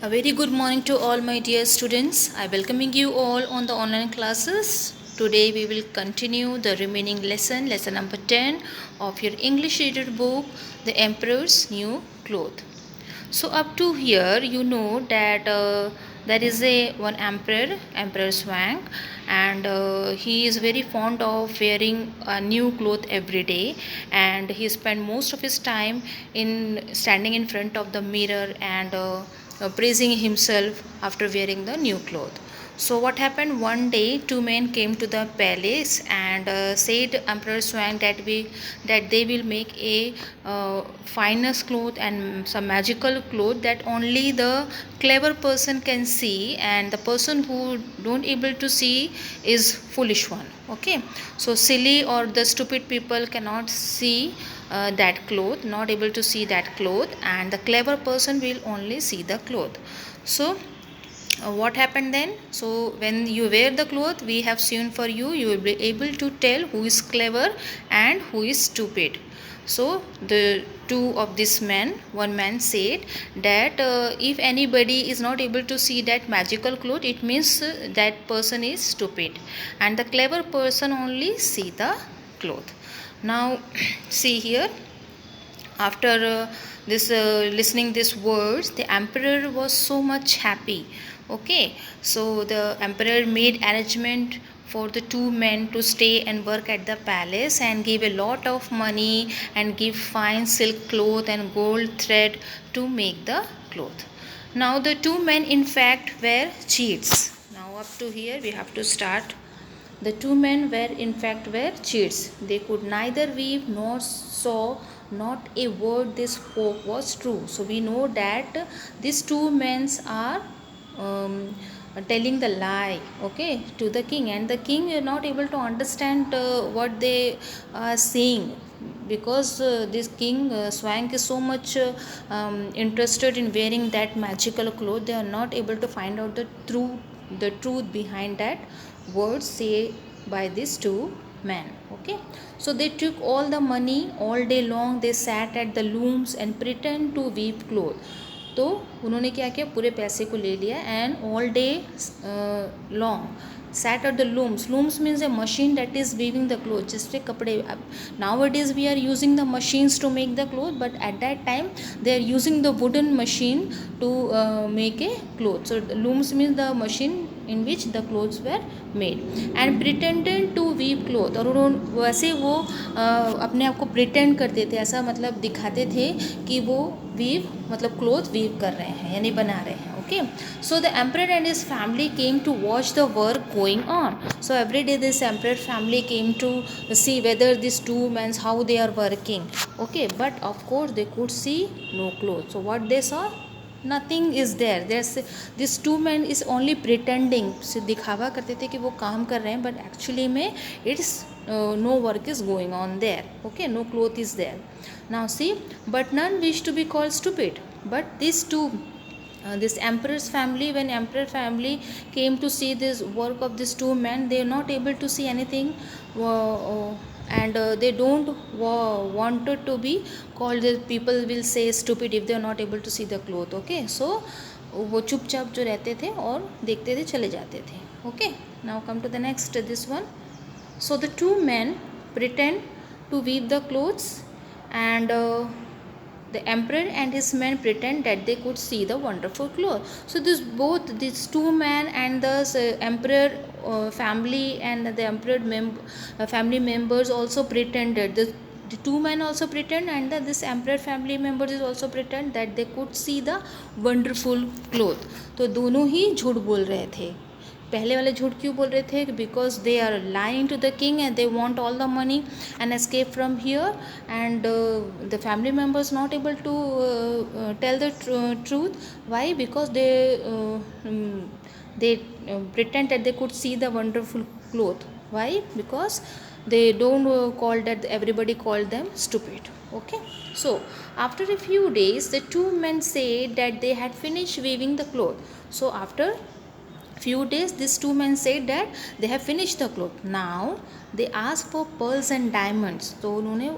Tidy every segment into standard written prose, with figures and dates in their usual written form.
A very good morning to all my dear students. I welcoming you all on the online classes. Today we will continue the remaining lesson number 10 of your English reader book, The Emperor's New Clothes. So up to here you know that there is a one emperor Swang, and he is very fond of wearing a new cloth every day, and he spend most of his time in standing in front of the mirror and praising himself after wearing the new cloth. So what happened one day, two men came to the palace and said Emperor Swang that they will make a finest cloth and some magical cloth that only the clever person can see, and the person who don't able to see is foolish one. Okay, so silly or the stupid people cannot see that cloth, not able to see that cloth, and the clever person will only see the cloth. So what happened then? So when you wear the cloth we have sewn for you, you will be able to tell who is clever and who is stupid. So the two of this men, one man said that if anybody is not able to see that magical cloth, it means that person is stupid, and the clever person only see the cloth. Now see here, after this listening these words, the emperor was so much happy. Okay, so the emperor made arrangement for the two men to stay and work at the palace, and give a lot of money and give fine silk cloth and gold thread to make the cloth. Now the two men in fact were cheats. Now up to here we have to start. The two men were in fact were cheats. They could neither weave nor sew, not a word they spoke was true. So we know that these two men are telling the lie, okay, to the king, and the king is not able to understand what they are saying, because this king Swank is so much interested in wearing that magical cloth. They are not able to find out the truth behind that words say by these two men. Okay, so they took all the money. All day long they sat at the looms and pretend to weave cloth. तो उन्होंने क्या किया, पूरे पैसे को ले लिया and all day long sat at the looms. Looms means a machine that is weaving the clothes, जिससे कपड़े. Nowadays we are using the machines to make the cloth, but at that time they are using the wooden machine to make a cloth. So looms means the machine in which the clothes were made, and pretended to weave cloth. और उन्होंने वैसे वो अपने आप को pretend करते थे, ऐसा मतलब दिखाते थे कि वो weave मतलब cloth weave कर रहे हैं यानी बना रहे हैं. Okay, so the emperor and his family came to watch the work going on. So every day this emperor family came to see whether these two men how they are working. Okay, but of course they could see no clothes. So what they saw, nothing is there. There's this two men is only pretending, से दिखावा करते थे कि वो काम कर रहे हैं, but actually में it's no work is going on there. Okay, no cloth is there. Now see, but none wish to be called stupid. But these two this emperor's family, when emperor family came to see this work of these two men, they are not able to see anything, and they don't wanted to be called, people will say stupid if they are not able to see the cloth. Okay, so वो चुपचाप जो रहते थे और देखते थे, चले जाते थे. Okay, now come to the next, this one. So the two men pretend to weave the clothes, and the emperor and his men pretend that they could see the wonderful cloth. So these two men and the emperor family and the emperor family members also pretended. The two men also pretend, and this emperor family members is also pretend that they could see the wonderful cloth. तो दोनों ही झूठ बोल रहे थे. पहले वाले झूठ क्यों बोल रहे थे? Because they are lying to the king and they want all the money and escape from here, and the family members not able to tell the truth. Why? Because they pretend that they could see the wonderful cloth. Why? Because they don't call that, everybody called them stupid. Okay, so after a few days the two men said that they had finished weaving the cloth. So after few days these two men said that they have finished the cloth. Now they asked for pearls and diamonds. तो उन्होंने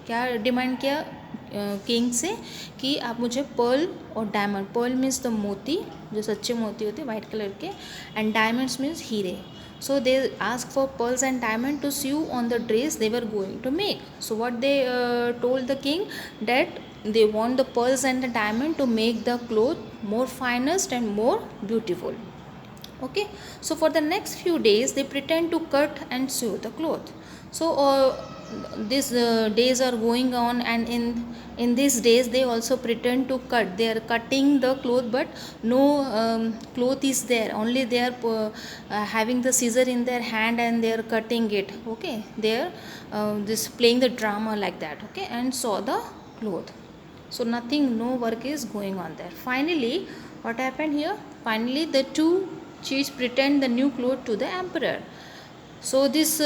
क्या demand किया? King से कि आप मुझे Perl और diamond, Perl means the मोती, जो सच्चे मोती होते हैं वाइट कलर के, एंड डायमंड्स मीन्स हीरे. So they asked for pearls and diamond to sew on the dress they were going to make. So what they told the king, that they want the pearls and the diamond to make the cloth more finest and more beautiful. Okay, so for the next few days they pretend to cut and sew the cloth. So these days are going on, and in these days they also pretend to cut. They are cutting the cloth, but no cloth is there, only they are having the scissor in their hand and they are cutting it. Okay, they are this playing the drama like that. Okay, and saw the cloth. So nothing, no work is going on there. Finally, what happened here? Finally, the two cheats pretend the new cloth to the emperor. So these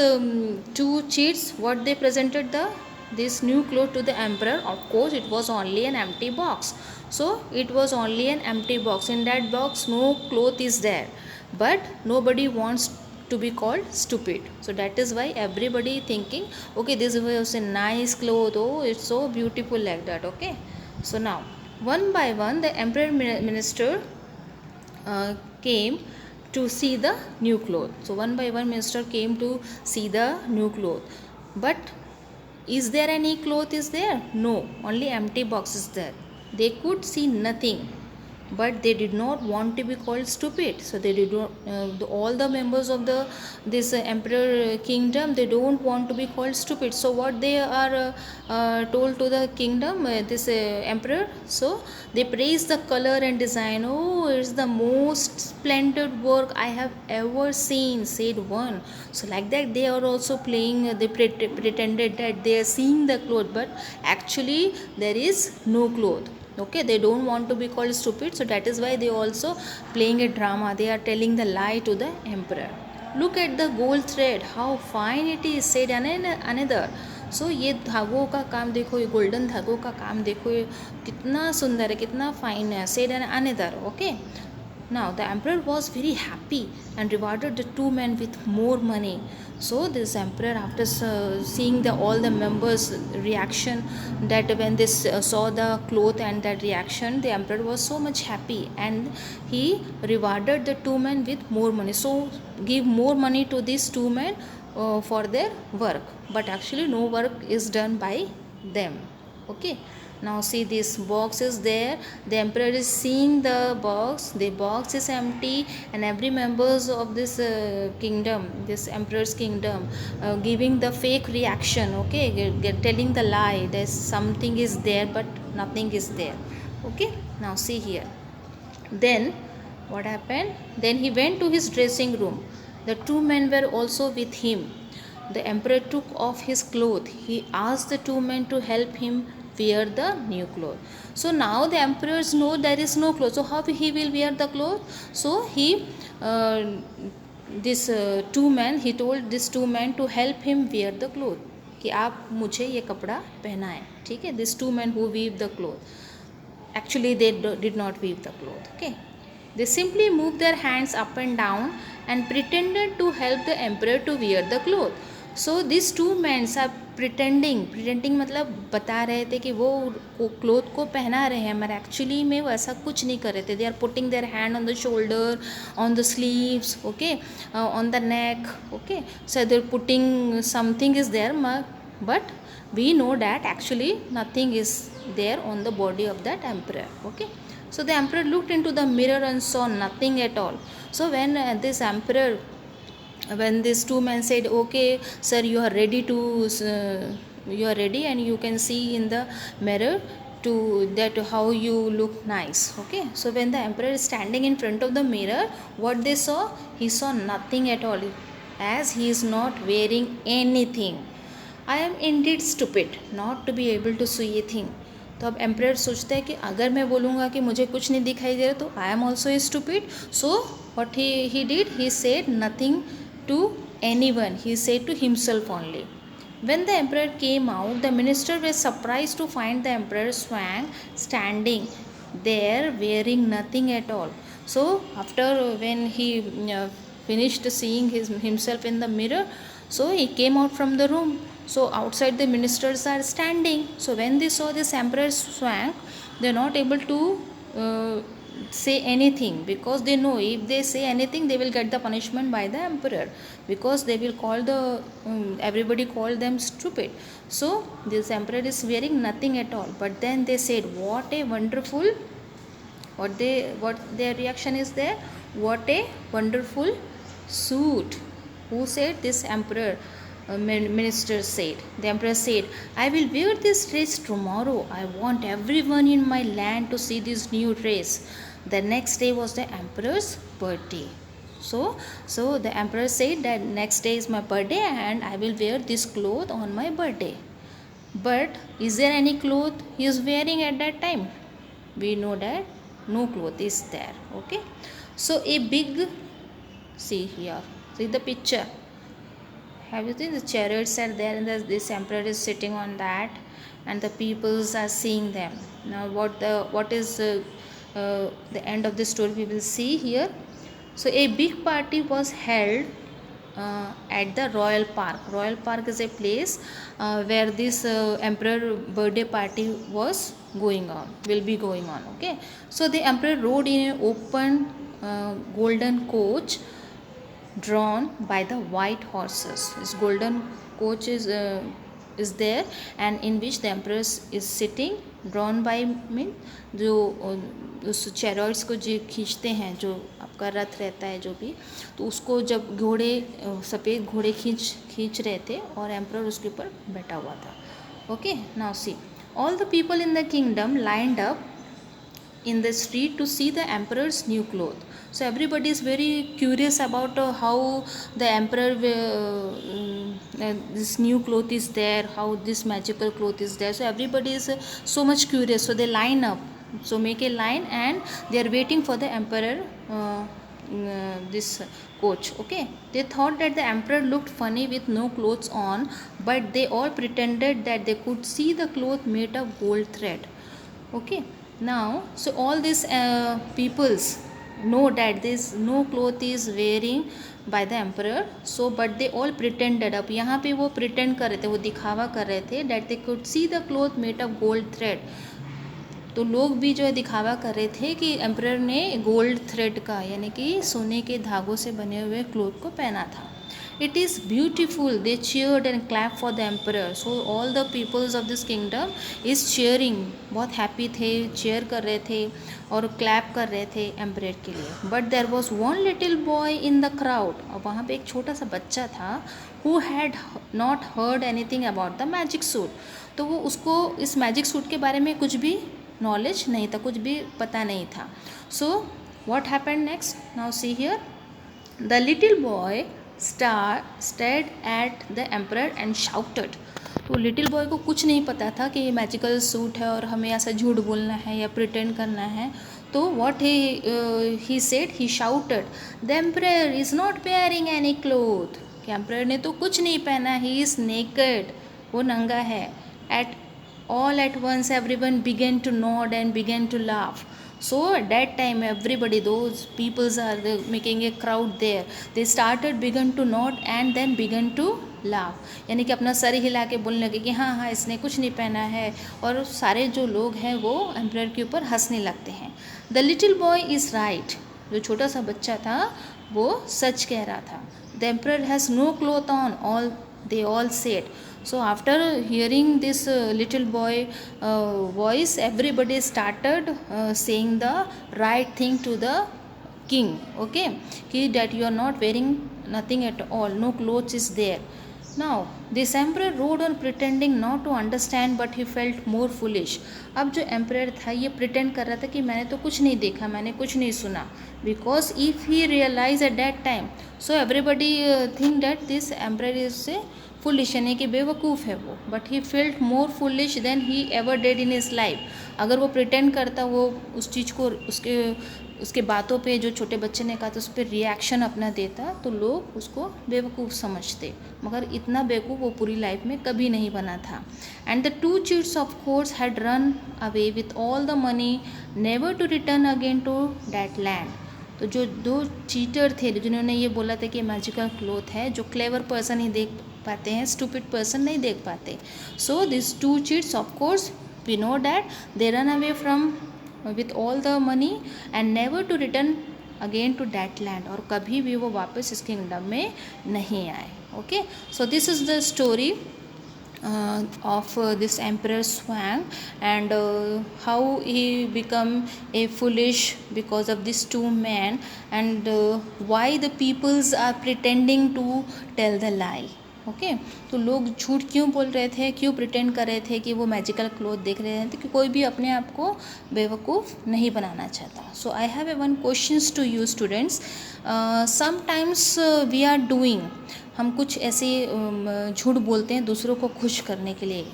two cheats, what they presented this new cloth to the emperor. Of course, it was only an empty box. So it was only an empty box. In that box, no cloth is there. But nobody wants to be called stupid. So that is why everybody thinking, okay, this was a nice cloth. Oh, it's so beautiful like that. Okay. So now, one by one, the emperor minister came to see the new cloth. So one by one minister came to see the new cloth. But is there any cloth is there? No, only empty box is there. They could see nothing, but they did not want to be called stupid. So they did not, all the members of this emperor kingdom, they don't want to be called stupid. So what they are told to the kingdom, this emperor, so they praise the color and design. Oh, it's the most splendid work I have ever seen, said one. So like that they are also playing, they pretended that they are seeing the cloth, but actually there is no cloth. Okay, they don't want to be called stupid, so that is why they also playing a drama. They are telling the lie to the emperor. Look at the gold thread, how fine it is, said another. सो ये धागों का काम देखो, ये golden धागों का काम देखो, ये कितना सुंदर है, कितना फाइन है, said another. Okay, now the emperor was very happy and rewarded the two men with more money. So this emperor, after seeing all the members' reaction, that when they saw the cloth and that reaction, the emperor was so much happy and he rewarded the two men with more money. So give more money to these two men for their work, but actually no work is done by them. Okay, now see, this box is there, the emperor is seeing the box, the box is empty, and every members of this kingdom, this emperor's kingdom, giving the fake reaction. Okay, telling the lie, there's something is there but nothing is there. Okay, now see here, then what happened, then he went to his dressing room. The two men were also with him. The emperor took off his cloth. He asked the two men to help him wear the new cloth. So now the emperors know there is no cloth. So how he will wear the cloth? So he, two men, he told these two men to help him wear the cloth. कि आप मुझे ये कपड़ा पहनाएं. ठीक है, these two men who weave the cloth. Actually they did not weave the cloth. Okay, they simply moved their hands up and down and pretended to help the emperor to wear the cloth. So these two men are pretending मतलब बता रहे थे कि वो cloth को पहना रहे हैं, मगर एक्चुअली में वो ऐसा कुछ नहीं कर रहे थे. They are putting their hand on the shoulder, on the sleeves, okay, on the neck. Okay, so they are putting something is there, but we know that actually nothing is there on the body of that emperor. Okay, so the emperor looked into the mirror and saw nothing at all. So when this emperor, when these two men said, okay sir, you are ready and you can see in the mirror to that how you look nice. Okay, so when the emperor is standing in front of the mirror, what they saw, he saw nothing at all, as he is not wearing anything. I am indeed stupid not to be able to see a thing. तो अब emperor सोचता है कि अगर मैं बोलूँगा कि मुझे कुछ नहीं दिखाई दे रहा तो I am also stupid. So what he did, he said nothing to anyone, he said to himself only. When the emperor came out, the minister was surprised to find the emperor Swang standing there wearing nothing at all. So after when he finished seeing himself in the mirror, so he came out from the room. So outside the ministers are standing. So when they saw this emperor swank, they are not able to say anything, because they know if they say anything they will get the punishment by the emperor, because they will call the everybody call them stupid. So this emperor is wearing nothing at all. But then they said, what a wonderful, what their reaction is there, what a wonderful suit. Who said? This emperor. Minister said. The emperor said, I will wear this dress tomorrow. I want everyone in my land to see this new dress. The next day was the emperor's birthday. So the emperor said that next day is my birthday and I will wear this cloth on my birthday. But is there any cloth he is wearing at that time? We know that no cloth is there. Okay. So a big, see here, see the picture. Have you seen the chariots are there and this emperor is sitting on that, and the peoples are seeing them. Now what is the end of the story we will see here. So a big party was held at the Royal Park. Royal Park is a place where this emperor birthday party was going on, will be going on. Okay. So the emperor rode in an open golden coach drawn by the white horses. This golden coach is there, and in which the empress is sitting, drawn by mean जो उस चैरोट्स को जो खींचते हैं, जो आपका रथ रहता है जो भी, तो उसको जब घोड़े सफ़ेद घोड़े खींच रहे थे और एम्परर उसके ऊपर बैठा हुआ था. Okay. Now see, all the people in the kingdom lined up in the street to see the emperor's new cloth. So everybody is very curious about how the emperor this new cloth is there, how this magical cloth is there. So everybody is so much curious, so they line up, so make a line and they are waiting for the emperor this coach. Okay. They thought that the emperor looked funny with no clothes on, but they all pretended that they could see the cloth made of gold thread. Okay. Now, so all these peoples know that this no cloth is wearing by the emperor. So but they all pretended. अब यहाँ पे वो pretend कर रहे थे, वो दिखावा कर रहे थे that they could see the cloth made of gold thread. तो लोग भी जो है दिखावा कर रहे थे कि एम्परर ने गोल्ड थ्रेड का, यानी कि सोने के धागों से बने हुए क्लोथ को पहना था. It is beautiful. They cheered and clapped for the emperor. So all the peoples of this kingdom is cheering. बहुत happy थे, cheer कर रहे थे और clap कर रहे थे emperor के लिए. But there was one little boy in the crowd. और वहाँ पे एक छोटा सा बच्चा था who had not heard anything about the magic suit. तो वो उसको इस magic suit के बारे में कुछ भी knowledge नहीं था, कुछ भी पता नहीं था. So what happened next? Now see here. The little boy stared at the emperor and shouted. तो लिटिल बॉय को कुछ नहीं पता था कि ये मैजिकल सूट है और हमें ऐसा झूठ बोलना है या प्रिटेंड करना है. तो what he said, he shouted, the emperor is not wearing any cloth. कि एम्परर ने तो कुछ नहीं पहना, ही इज़ नेकेड, वो नंगा है. At all at once everyone began to nod and began to laugh. So at that time everybody, those peoples are making a crowd there, they began to nod and then began to laugh. यानी कि अपना sir हिला के बोलने लगे कि हाँ हाँ इसने कुछ नहीं पहना है, और सारे जो लोग हैं वो एम्परर के ऊपर हंसने लगते हैं. The little boy is right. जो छोटा सा बच्चा था वो सच कह रहा था. The emperor has no cloth on, all they all said. So after hearing this little boy voice, everybody started saying the right thing to the king. Okay, that you are not wearing nothing at all, no clothes is there. Now this emperor rode on pretending not to understand, but he felt more foolish. अब जो emperor था ये pretend कर रहा था कि मैंने तो कुछ नहीं देखा, मैंने कुछ नहीं सुना. Because if he realized at that time, so everybody think that this emperor is foolish, यानी कि बेवकूफ़ है वो. But he felt more foolish than he ever did in his life. अगर वो प्रिटेंड करता, वो उस चीज़ को उसके बातों पे जो छोटे बच्चे ने कहा था उस पर रिएक्शन अपना देता, तो लोग उसको बेवकूफ़ समझते. मगर इतना बेवकूफ़ वो पूरी लाइफ में कभी नहीं बना था. And the two cheats of course had run away with all the money, never to return again to that land. तो जो दो चीटर थे जिन्होंने ये बोला था कि मैजिकल क्लोथ है, जो क्लेवर पर्सन ही देख पाते हैं, स्टूपिड पर्सन नहीं देख पाते. So this two cheats of course we know that they run away from with all the money and never to return again to that land, और कभी भी वो वापस इस किंगडम में नहीं आए. Okay, so this is the story of this emperor Swang, and how he become a foolish because of these two men, and why the peoples are pretending to tell the lie. Okay, तो लोग झूठ क्यों बोल रहे थे, क्यों pretend कर रहे थे कि वो मैजिकल क्लॉथ देख रहे थे, कि कोई भी अपने आप को बेवकूफ़ नहीं बनाना चाहता. So I have a one questions to you students. Sometimes we are doing, हम कुछ ऐसे झूठ बोलते हैं दूसरों को खुश करने के लिए.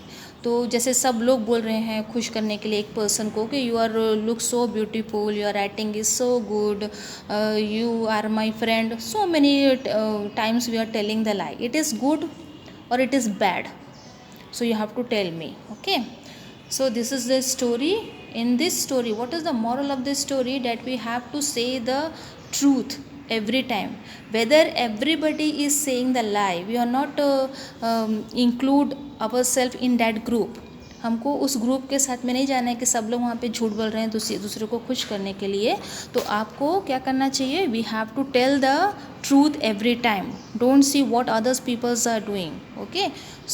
तो जैसे सब लोग बोल रहे हैं खुश करने के लिए एक पर्सन को कि you are look so beautiful, your writing is so good, you are my friend, so many times we are telling the lie. It is good और it is bad, so you have to tell me. Okay, so this is the story. In this story, what is the moral of this story? That we have to say the truth every time, whether everybody is saying the lie. We are not include ourselves in that group. हमको उस group के साथ में नहीं जाना है कि सब लोग वहाँ पे झूठ बोल रहे हैं दूसरे को खुश करने के लिए. तो आपको क्या करना चाहिए? We have to tell the truth every time. Don't see what others peoples are doing. Okay,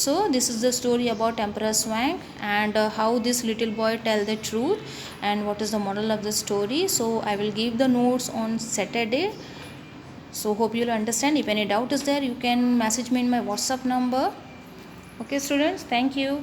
so this is the story about Emperor Swang, and how this little boy tell the truth, and what is the moral of the story. So I will give the notes on Saturday, so hope you will understand. If any doubt is there, you can message me in my WhatsApp number. Okay students, thank you.